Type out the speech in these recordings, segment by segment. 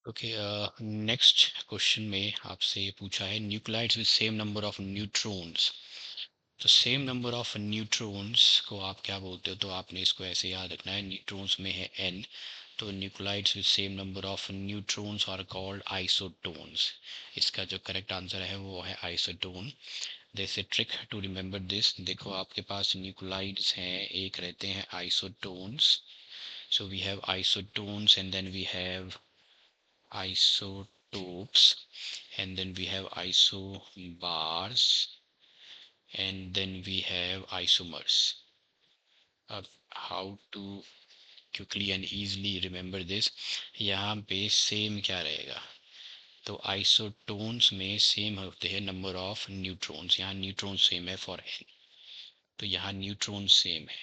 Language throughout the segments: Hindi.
ओके, नेक्स्ट क्वेश्चन में आपसे पूछा है nuclides with same number of neutrons. तो सेम नंबर ऑफ न्यूट्रॉन्स को आप क्या बोलते हो? तो आपने इसको ऐसे याद रखना है, न्यूट्रॉन्स में है n, तो nuclides with same number of neutrons are called isotones. इसका जो करेक्ट आंसर है वो है आइसोटोन। जैसे ट्रिक टू रिमेम्बर दिस, देखो आपके पास न्यूक्लाइड्स हैं, एक रहते हैं isotones. So we have isotones and then we have isotopes, and then we have isobars, and then we have isomers. How to quickly and easily remember this? यहाँ पे सेम क्या रहेगा? तो आइसोटोन्स में सेम होते हैं नंबर ऑफ न्यूट्रॉन्स, यहाँ न्यूट्रॉन सेम है फॉर n, तो यहाँ न्यूट्रॉन सेम है।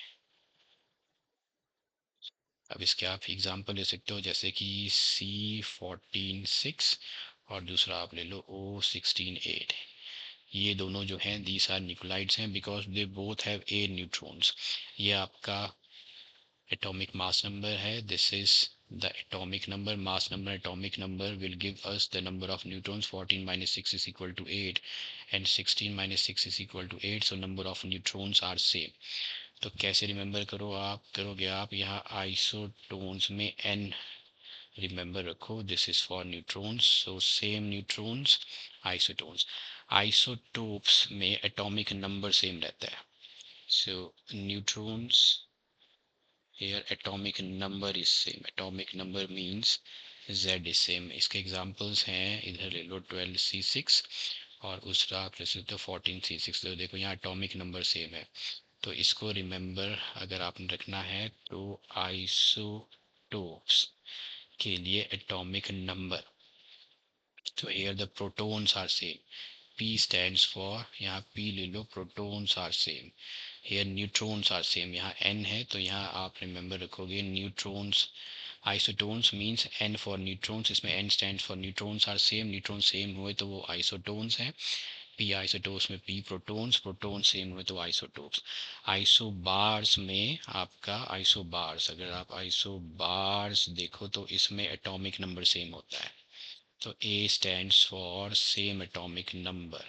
अब इसके आप एग्जांपल ले सकते हो, जैसे कि C14 6 और दूसरा आप ले लो O16 8। ये दोनों जो हैं दीज आर न्यूक्लाइड्स हैं because they both have 8 neutrons. ये आपका एटॉमिक मास नंबर है, this is the atomic number, mass number, atomic number will give us the number of neutrons, 14 minus 6 is equal to 8 and 16 minus 6 is equal to 8, so number of neutrons are same। तो कैसे रिमेंबर करोगे आप यहाँ आइसोटोन्स में n रिमेंबर रखो, this is for neutrons, so same neutrons isotones. Isotopes में एटॉमिक नंबर सेम रहता है, सो neutrons here atomic number is same, atomic number means z is same। इसके एग्जांपल्स हैं, इधर ले लो 12C6 और दूसरा आप ले सकते हो 14C6। तो देखो यहाँ एटॉमिक नंबर सेम है, तो इसको रिमेंबर अगर आपने रखना है तो आइसोटोप्स के लिए एटॉमिक नंबर, तो here the protons are same, P stands for, यहाँ P ले लो, protons are same, here neutrons are same, यहाँ N है तो यहाँ आप रिमेंबर रखोगे neutrons। Isotones means N for neutrons, इसमें N stands for neutrons are same, neutron same हुए तो वो आइसोटोन्स हैं। P आइसोटोप्स में P प्रोटॉन्स, प्रोटॉन सेम हुए तो आइसोटोप्स। आइसोबार्स में आपका आइसोबार्स, अगर आप आइसोबार्स देखो तो इसमें एटॉमिक नंबर सेम होता है, तो A stands for same atomic number,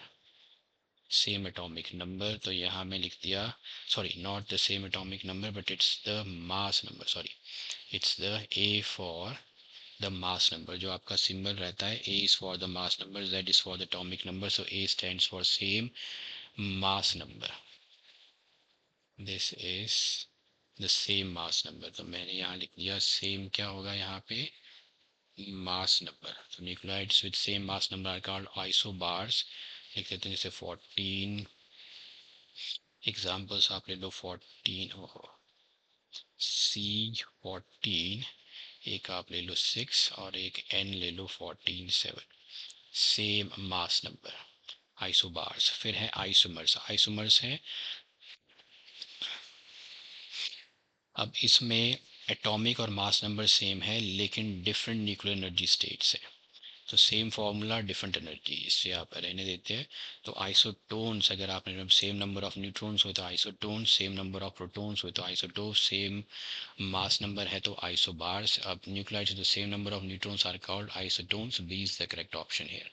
same atomic number, तो यहाँ मैं लिख दिया, sorry not the same atomic number but it's the mass number, sorry it's the A for the mass number. जो आपका सिंबल रहता है A is for the mass number, Z is for the atomic number, so A stands for same mass number, this is the same mass number. तो मैंने यहाँ लिख दिया सेम क्या होगा यहाँ पे, मास नंबर। तो nuclides with same mass number are called isobars, लिख देते हैं जैसे 14 एग्जाम्पल्स आप ले लो, 14 C14, एक आप ले लो 6 और एक N ले लो 14 7, सेम मास नंबर आइसोबार्स। फिर है आइसोमर्स, आइसोमर्स है, अब इसमें एटॉमिक और मास नंबर सेम है लेकिन डिफरेंट न्यूक्लियर एनर्जी स्टेट्स है, तो सेम फार्मूला डिफरेंट एनर्जी, इससे आप रहने देते हैं। तो आइसोटोन्स, अगर आपने सेम नंबर ऑफ न्यूट्रॉन्स हो तो isotone, same number of protons हो तो आइसोटोप, सेम मास नंबर है तो आइसोबार्स। अब nuclides the same number of neutrons are called isotones, B is the correct option here.